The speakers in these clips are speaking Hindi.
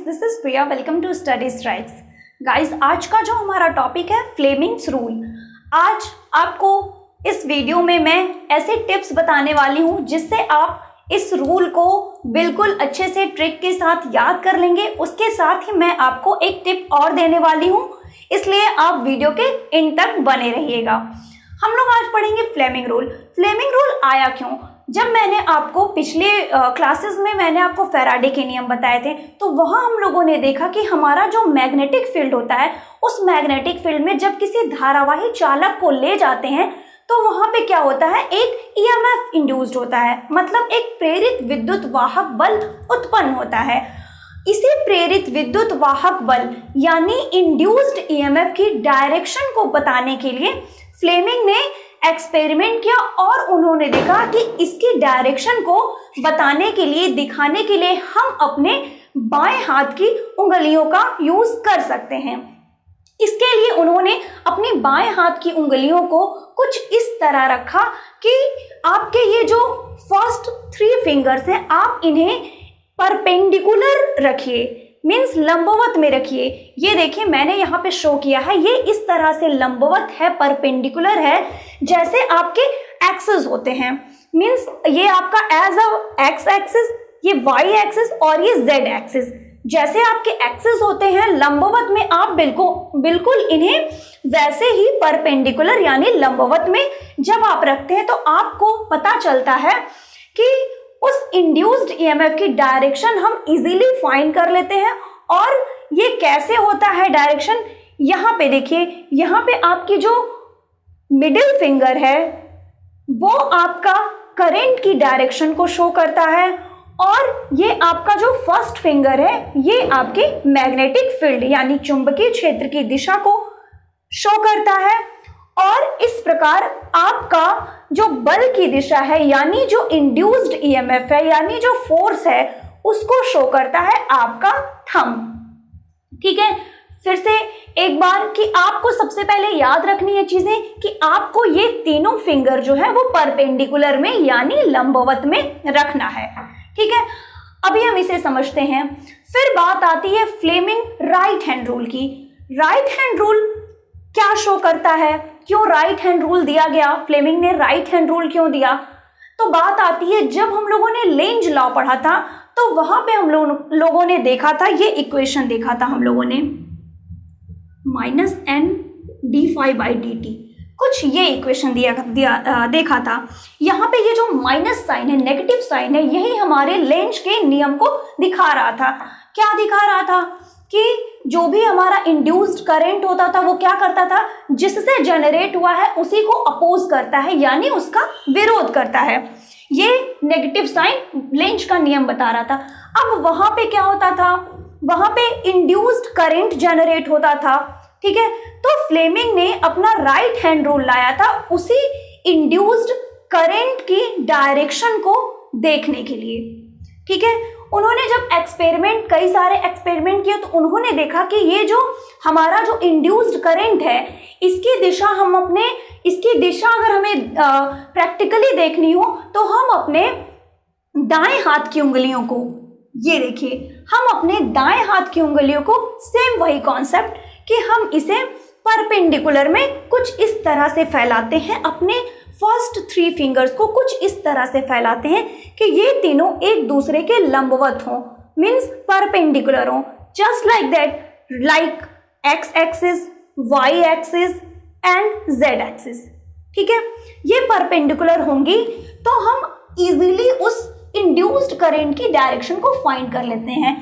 This is Priya. Welcome to study strikes. Guys, आज का जो हमारा टॉपिक है फ्लेमिंग्स रूल। आज आपको इस वीडियो में मैं ऐसे टिप्स बताने वाली हूँ जिससे आप इस रूल को बिल्कुल अच्छे से ट्रिक के साथ याद कर लेंगे। उसके साथ ही मैं आपको एक टिप और देने वाली हूँ, इसलिए आप वीडियो के एंड तक बने रहिएगा। हम लोग आज पढ़ेंगे फ्लेमिंग रूल। फ्लेमिंग रूल आया क्यों? जब मैंने आपको पिछले क्लासेस में मैंने आपको फैराडे के नियम बताए थे, तो वहाँ हम लोगों ने देखा कि हमारा जो मैग्नेटिक फील्ड होता है, उस मैग्नेटिक फील्ड में जब किसी धारावाही चालक को ले जाते हैं तो वहाँ पे क्या होता है, एक ईएमएफ इंड्यूस्ड होता है, मतलब एक प्रेरित विद्युत वाहक बल उत्पन्न होता है। इसी प्रेरित विद्युत वाहक बल यानी इंड्यूस्ड ईएमएफ की डायरेक्शन को बताने के लिए फ्लेमिंग ने एक्सपेरिमेंट किया और उन्होंने देखा कि इसकी डायरेक्शन को बताने के लिए, दिखाने के लिए हम अपने बाएं हाथ की उंगलियों का यूज कर सकते हैं। इसके लिए उन्होंने अपनी बाएं हाथ की उंगलियों को कुछ इस तरह रखा कि आपके ये जो फर्स्ट 3 फिंगर्स हैं, आप इन्हें परपेंडिकुलर रखिए, मीन्स लंबवत में रखिए। ये देखिए, मैंने यहाँ पे शो किया है, ये इस तरह से लंबवत है, परपेंडिकुलर है, जैसे आपके एक्सिस होते हैं। मीन्स ये आपका एज अ एक्स एक्सिस, ये वाई एक्सिस और ये जेड एक्सिस, जैसे आपके एक्सिस होते हैं लंबवत में, आप बिल्कुल इन्हें वैसे ही परपेंडिकुलर यानी लंबवत में जब आप रखते हैं तो आपको पता चलता है कि उस इंड्यूस्ड ईएमएफ की डायरेक्शन हम इजीली फाइंड कर लेते हैं। और ये कैसे होता है डायरेक्शन, यहाँ पे देखिए, यहाँ पे आपकी जो मिडिल फिंगर है वो आपका करंट की डायरेक्शन को शो करता है और ये आपका जो फर्स्ट फिंगर है ये आपके मैग्नेटिक फील्ड यानी चुंबकीय क्षेत्र की दिशा को शो करता है। और इस प्रकार आपका जो बल की दिशा है यानी जो इंड्यूस्ड ईएमएफ है यानी जो फोर्स है उसको शो करता है आपका थंब। ठीक है, फिर से एक बार कि आपको सबसे पहले याद रखनी है चीजें कि आपको ये तीनों फिंगर जो है वो परपेंडिकुलर में यानी लंबवत में रखना है। ठीक है, अभी हम इसे समझते हैं। फिर बात आती है फ्लेमिंग राइट हैंड रूल की। राइट हैंड रूल क्या शो करता है, क्यों राइट हैंड रूल दिया गया, फ्लेमिंग ने राइट हैंड रूल क्यों दिया? तो बात आती है, जब हम लोगों ने लेंज लॉ पढ़ा था तो वहां पे हम लोगों ने देखा था, ये इक्वेशन देखा था हम लोगों ने, -N/dφ/dt, कुछ ये इक्वेशन देखा था। यहाँ पे ये जो माइनस साइन है, नेगेटिव साइन है, यही हमारे लेंज के नियम को दिखा रहा था। क्या दिखा रहा था कि जो भी हमारा इंड्यूस्ड करंट होता था वो क्या करता था, जिससे जनरेट हुआ है उसी को अपोज करता है यानी उसका विरोध करता है। ये नेगेटिव साइन लेंज का नियम बता रहा था। अब वहां पे क्या होता था, वहां पे इंड्यूस्ड करंट जनरेट होता था। ठीक है, तो फ्लेमिंग ने अपना राइट हैंड रूल लाया था उसी इंड्यूस्ड करंट की डायरेक्शन को देखने के लिए। ठीक है, उन्होंने जब कई सारे एक्सपेरिमेंट किए तो उन्होंने देखा कि ये जो हमारा जो इंड्यूस्ड करंट है इसकी दिशा अगर हमें प्रैक्टिकली देखनी हो तो हम अपने दाएं हाथ की उंगलियों को, ये देखिए, हम अपने दाएं हाथ की उंगलियों को सेम वही कॉन्सेप्ट कि हम इसे परपेंडिकुलर में कुछ इस तरह से फैलाते हैं, अपने फर्स्ट 3 फिंगर्स को कुछ इस तरह से फैलाते हैं कि ये तीनों एक दूसरे के लंबवत हों, मीन्स परपेंडिकुलर हों, just like that, like X axis, Y axis and Z axis. ठीक है, ये परपेंडिकुलर होंगी तो हम इजीली उस इंड्यूस्ड करंट की डायरेक्शन को फाइंड कर लेते हैं।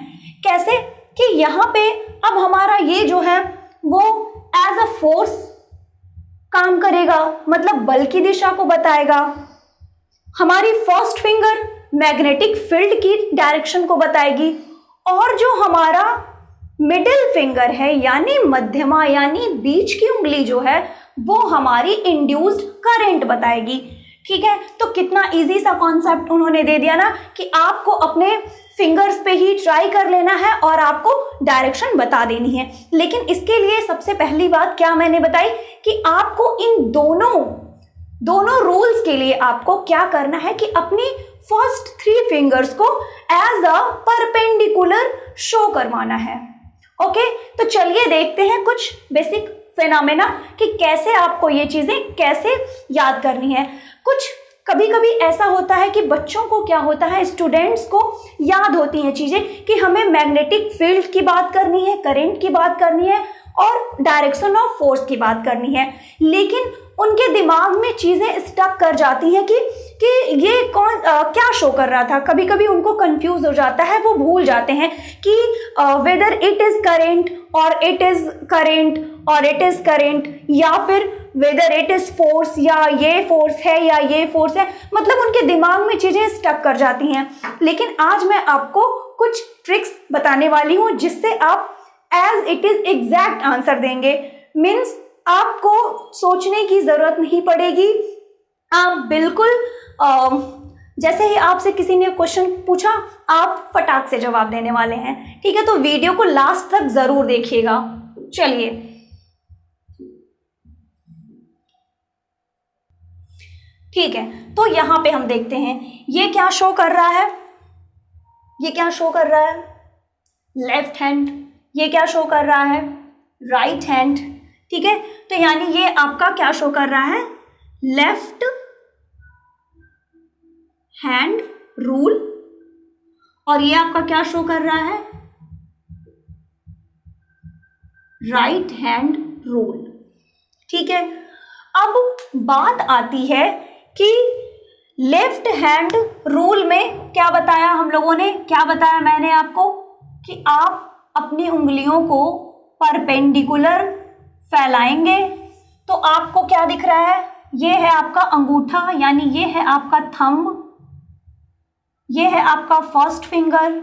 कैसे कि यहाँ पे अब हमारा ये जो है वो एज अ फोर्स काम करेगा, मतलब बल की दिशा को बताएगा। हमारी फर्स्ट फिंगर मैग्नेटिक फील्ड की डायरेक्शन को बताएगी और जो हमारा मिडिल फिंगर है यानी मध्यमा यानी बीच की उंगली जो है वो हमारी इंड्यूस्ड करंट बताएगी। ठीक है, तो कितना इजी सा कॉन्सेप्ट उन्होंने दे दिया ना कि आपको अपने फिंगर्स पे ही ट्राई कर लेना है और आपको डायरेक्शन बता देनी है। लेकिन इसके लिए सबसे पहली बात क्या मैंने बताई कि आपको इन दोनों दोनों रूल्स के लिए आपको क्या करना है कि अपनी फर्स्ट 3 फिंगर्स को एज अ परपेंडिकुलर शो करवाना है। ओके, तो चलिए देखते हैं कुछ बेसिक फिनोमेना कि कैसे आपको ये चीजें कैसे याद करनी है। कुछ कभी कभी ऐसा होता है कि बच्चों को क्या होता है, स्टूडेंट्स को याद होती हैं चीजें कि हमें मैग्नेटिक फील्ड की बात करनी है, करंट की बात करनी है और डायरेक्शन ऑफ फोर्स की बात करनी है, लेकिन उनके दिमाग में चीजें स्टक कर जाती हैं कि ये कौन क्या शो कर रहा था। कभी कभी उनको कंफ्यूज हो जाता है, वो भूल जाते हैं कि वेदर इट इज करेंट और इट इज करेंट और इट इज करेंट, या फिर वेदर इट इज फोर्स, या ये फोर्स है या ये फोर्स है। मतलब उनके दिमाग में चीजें स्टक कर जाती हैं। लेकिन आज मैं आपको कुछ ट्रिक्स बताने वाली हूं जिससे आप as it is exact answer देंगे। मीन्स आपको सोचने की जरूरत नहीं पड़ेगी, आप बिल्कुल जैसे ही आपसे किसी ने क्वेश्चन पूछा आप फटाक से जवाब देने वाले हैं। ठीक है, तो वीडियो को लास्ट तक जरूर देखिएगा। चलिए, ठीक है, तो यहां पे हम देखते हैं ये क्या शो कर रहा है, ये क्या शो कर रहा है, लेफ्ट हैंड। ये क्या शो कर रहा है, राइट हैंड। ठीक है, तो यानी ये आपका क्या शो कर रहा है, लेफ्ट हैंड रूल, और ये आपका क्या शो कर रहा है, राइट हैंड रूल। ठीक है, अब बात आती है कि लेफ्ट हैंड रूल में क्या बताया हम लोगों ने, क्या बताया मैंने आपको कि आप अपनी उंगलियों को परपेंडिकुलर फैलाएंगे तो आपको क्या दिख रहा है, ये है आपका अंगूठा, यानी ये है आपका थंब, ये है आपका फर्स्ट फिंगर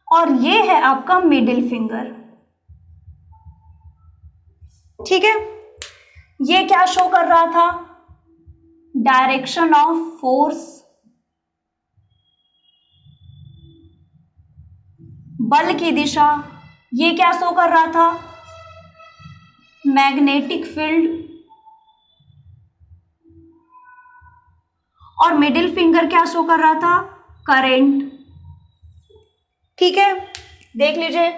और ये है आपका मिडिल फिंगर। ठीक है, ये क्या शो कर रहा था, डायरेक्शन ऑफ फोर्स, बल की दिशा। ये क्या शो कर रहा था, मैग्नेटिक फील्ड, और मिडिल फिंगर क्या शो कर रहा था, करंट। ठीक है, देख लीजिए।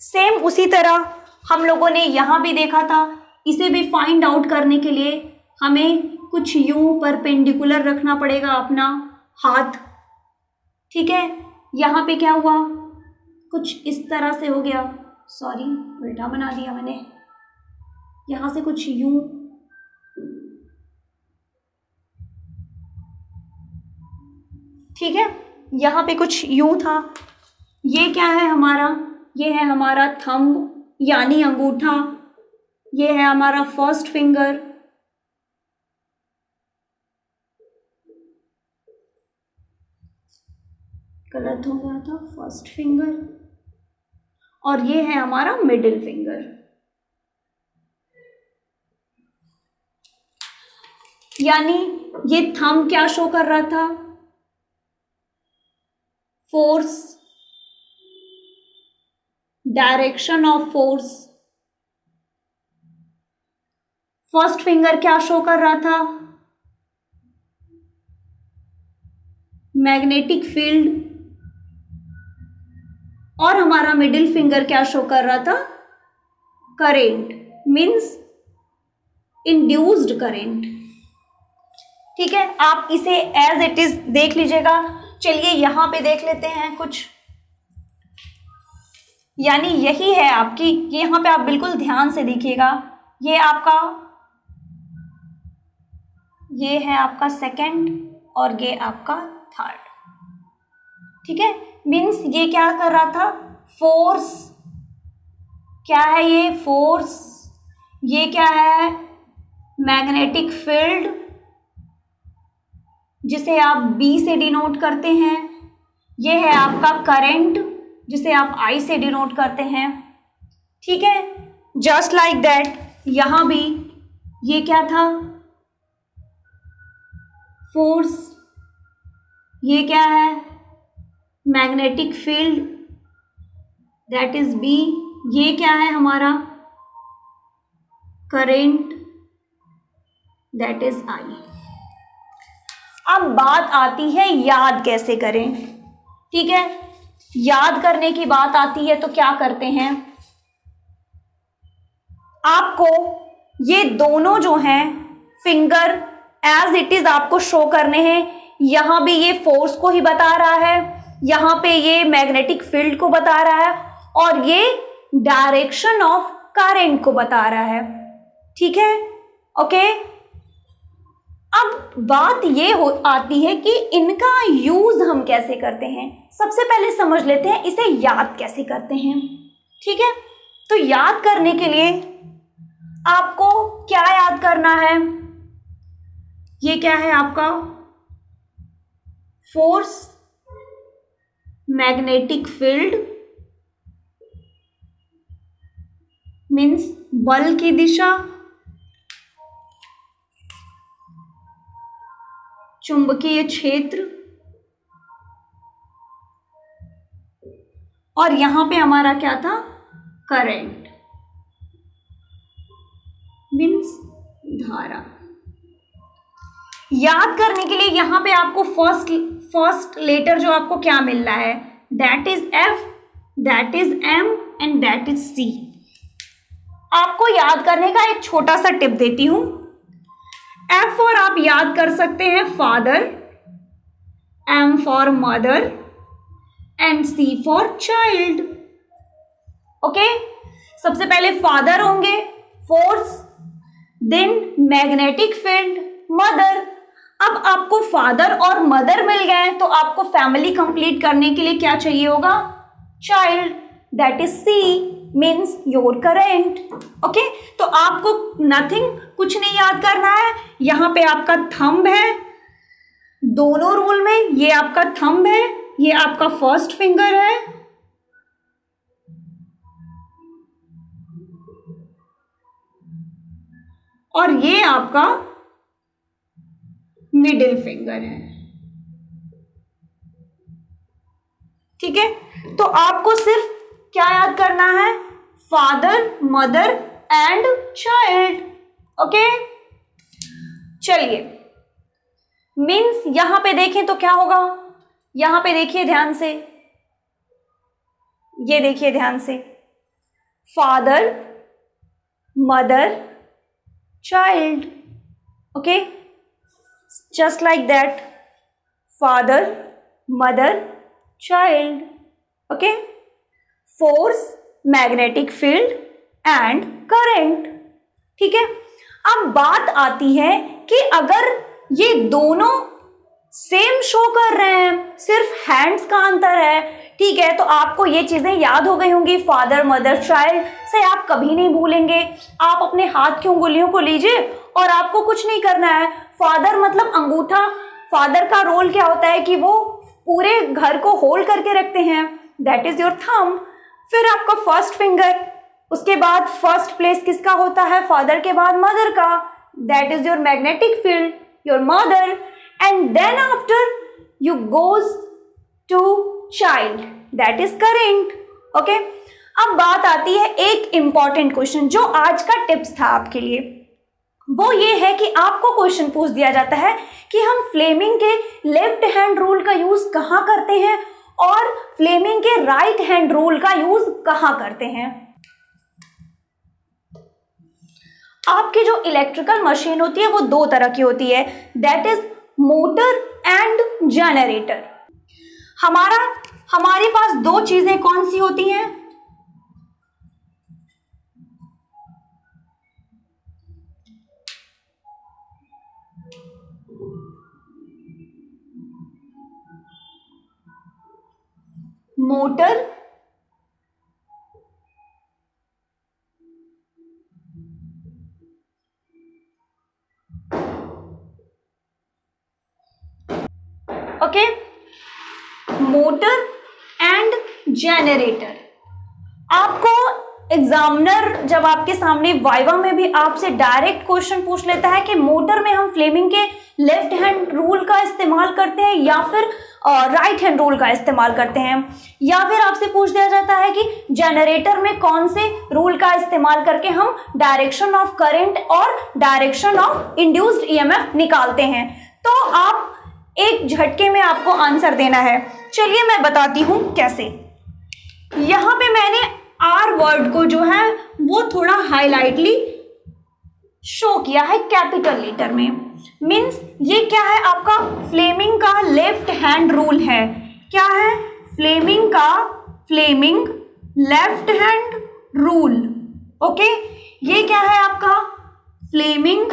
सेम उसी तरह हम लोगों ने यहां भी देखा था। इसे भी फाइंड आउट करने के लिए हमें कुछ यूं परपेंडिकुलर रखना पड़ेगा अपना हाथ। ठीक है, यहां पे क्या हुआ, कुछ इस तरह से हो गया, सॉरी उल्टा बना दिया मैंने, यहां से कुछ यूं, ठीक है, यहां पे कुछ यूं था। ये क्या है हमारा, ये है हमारा थंब यानी अंगूठा, ये है हमारा फर्स्ट फिंगर, गलत हो गया था, फर्स्ट फिंगर, और ये है हमारा मिडिल फिंगर। यानी ये थंब क्या शो कर रहा था, force, direction of force. First finger क्या शो कर रहा था, मैग्नेटिक फील्ड, और हमारा मिडिल फिंगर क्या शो कर रहा था, करेंट, मीन्स इंड्यूस्ड करेंट। ठीक है, आप इसे एज इट इज देख लीजिएगा। चलिए यहां पे देख लेते हैं कुछ, यानी यही है आपकी, यहां पे आप बिल्कुल ध्यान से देखिएगा, ये है आपका सेकंड और ये आपका थर्ड। ठीक है, मीन्स ये क्या कर रहा था, फोर्स, क्या है ये, फोर्स, ये क्या है, मैग्नेटिक फील्ड जिसे आप B से डिनोट करते हैं, ये है आपका करंट जिसे आप I से डिनोट करते हैं। ठीक है, जस्ट लाइक दैट यहां भी ये क्या था, फोर्स, ये क्या है, magnetic field that is B, ये क्या है हमारा करंट दैट इज I। अब बात आती है याद कैसे करें। ठीक है, याद करने की बात आती है तो क्या करते हैं, आपको ये दोनों जो हैं फिंगर एज इट इज आपको शो करने हैं। यहां भी ये फोर्स को ही बता रहा है, यहां पे ये मैग्नेटिक फील्ड को बता रहा है, और ये डायरेक्शन ऑफ करंट को बता रहा है। ठीक है, ओके। अब बात ये आती है कि इनका यूज हम कैसे करते हैं। सबसे पहले समझ लेते हैं इसे याद कैसे करते हैं। ठीक है, तो याद करने के लिए आपको क्या याद करना है, ये क्या है आपका फोर्स, मैग्नेटिक फील्ड मीन्स बल की दिशा, चुंबकीय क्षेत्र, और यहां पे हमारा क्या था, करंट मीन्स धारा। याद करने के लिए यहां पे आपको फर्स्ट लेटर जो आपको क्या मिल रहा है, that is F, that is M and that is C। आपको याद करने का एक छोटा सा टिप देती हूं। F फॉर आप याद कर सकते हैं father, M for mother and C for child. Okay, सबसे पहले फादर होंगे, force, then magnetic field, mother. अब आपको फादर और मदर मिल गए तो आपको फैमिली कंप्लीट करने के लिए क्या चाहिए होगा, child, that is C means your current. Okay, तो आपको नथिंग, कुछ नहीं याद करना है। यहां पे आपका थंब है, दोनों रूल में ये आपका थंब है, ये आपका फर्स्ट फिंगर है, और ये आपका मिडिल फिंगर है। ठीक है, तो आपको सिर्फ क्या याद करना है, father, mother and child. Okay, चलिए, मीन्स यहां पे देखें तो क्या होगा, यहां पे देखिए ध्यान से, ये देखिए ध्यान से, father, mother, child. Okay, just like that, father, mother, child. Okay, force, magnetic field and current. ठीक है, अब बात आती है कि अगर ये दोनों सेम शो कर रहे हैं, सिर्फ हैंड्स का अंतर है, ठीक है, तो आपको ये चीजें याद हो गई होंगी, फादर, मदर, चाइल्ड से आप कभी नहीं भूलेंगे। आप अपने हाथ की उंगलियों को लीजिए और आपको कुछ नहीं करना है। फादर मतलब अंगूठा, फादर का रोल क्या होता है कि वो पूरे घर को होल्ड करके रखते हैं, दैट इज योर थंब। फिर आपका फर्स्ट फिंगर, उसके बाद फर्स्ट प्लेस किसका होता है, फादर के बाद मदर का, that is your magnetic field, your mother, and then after you goes to child, that is current. Okay, अब बात आती है एक इंपॉर्टेंट क्वेश्चन जो आज का टिप्स था आपके लिए, वो ये है कि आपको क्वेश्चन पूछ दिया जाता है कि हम फ्लेमिंग के लेफ्ट हैंड रूल का यूज कहां करते हैं और फ्लेमिंग के राइट हैंड रूल का यूज कहां करते हैं। आपकी जो इलेक्ट्रिकल मशीन होती है वो दो तरह की होती है, that is motor and generator. हमारे पास दो चीजें कौन सी होती हैं, motor okay, motor and generator. आपको एग्जामिनर जब आपके सामने वाइवा में भी आपसे डायरेक्ट क्वेश्चन पूछ लेता है कि मोटर में हम फ्लेमिंग के लेफ्ट हैंड रूल का इस्तेमाल करते हैं या फिर राइट हैंड रूल का इस्तेमाल करते हैं, या फिर आपसे पूछ दिया जाता है कि जनरेटर में कौन से रूल का इस्तेमाल करके हम डायरेक्शन ऑफ करंट और डायरेक्शन ऑफ इंड्यूस्ड ईएमएफ निकालते हैं, तो आप एक झटके में आपको आंसर देना है। चलिए मैं बताती हूं कैसे। यहां पे मैंने आर वर्ड को जो है वो थोड़ा हाईलाइटली शो किया है कैपिटल लेटर में। मीन्स ये क्या है, आपका फ्लेमिंग का लेफ्ट हैंड रूल है। क्या है? Fleming left hand rule. Okay, ये क्या है आपका फ्लेमिंग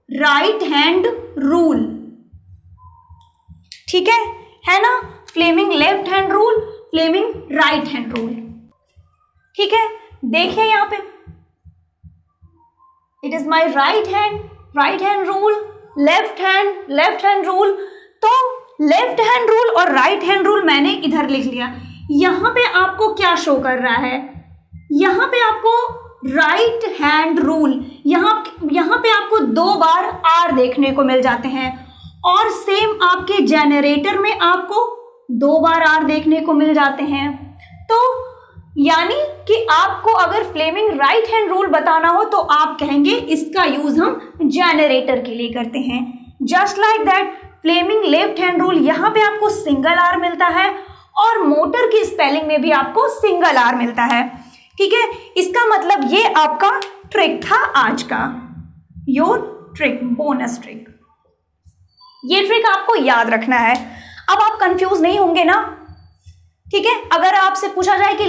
राइट हैंड रूल। ठीक है ना? Fleming left hand rule, Fleming right hand rule. ठीक है, देखिए यहां पे it is my right hand rule, left hand rule. तो लेफ्ट हैंड रूल और राइट हैंड रूल मैंने इधर लिख लिया। यहां पे आपको क्या शो कर रहा है? यहां पे आपको राइट हैंड रूल, यहां पे आपको 2 बार आर देखने को मिल जाते हैं, और सेम आपके जनरेटर में आपको 2 बार आर देखने को मिल जाते हैं। तो यानी कि आपको अगर फ्लेमिंग राइट हैंड रूल बताना हो तो आप कहेंगे इसका यूज हम जनरेटर के लिए करते हैं। Just like that Fleming left hand rule, यहां पे आपको सिंगल आर मिलता है, और मोटर की स्पेलिंग में भी आपको सिंगल आर मिलता है। ठीक है, इसका मतलब ये आपका ट्रिक था आज का, योर ट्रिक, बोनस ट्रिक। ये ट्रिक आपको याद रखना है। अब आप कंफ्यूज नहीं होंगे ना? ठीक है, अगर आपसे पूछा जाए कि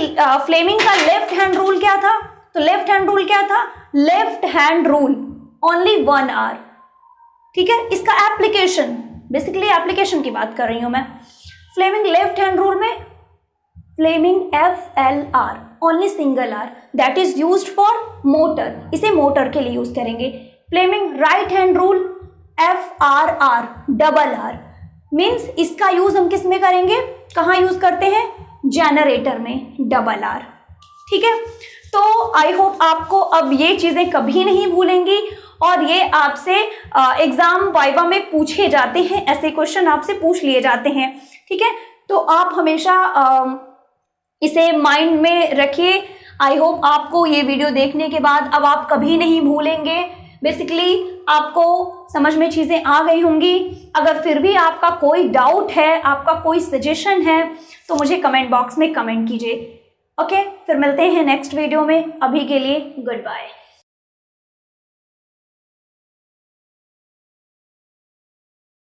फ्लेमिंग का लेफ्ट हैंड रूल क्या था, तो लेफ्ट हैंड रूल क्या था? Left hand rule only 1 R. ठीक है, इसका एप्लीकेशन, बेसिकली एप्लीकेशन की बात कर रही हूं मैं। फ्लेमिंग लेफ्ट हैंड रूल में Fleming FLR only single R, that is used for motor, इसे मोटर के लिए यूज करेंगे। Fleming right hand rule FRR double R, means इसका यूज हम किस में करेंगे, कहाँ यूज करते हैं? जनरेटर में, डबल आर। ठीक है, तो आई होप आपको अब ये चीजें कभी नहीं भूलेंगी, और ये आपसे एग्जाम वाइवा में पूछे जाते हैं, ऐसे क्वेश्चन आपसे पूछ लिए जाते हैं। ठीक है, तो आप हमेशा इसे माइंड में रखिए। आई होप आपको ये वीडियो देखने के बाद अब आप कभी नहीं भूलेंगे। बेसिकली आपको समझ में चीज़ें आ गई होंगी। अगर फिर भी आपका कोई डाउट है, आपका कोई सजेशन है, तो मुझे कमेंट बॉक्स में कमेंट कीजिए। ओके, फिर मिलते हैं नेक्स्ट वीडियो में। अभी के लिए गुड बाय।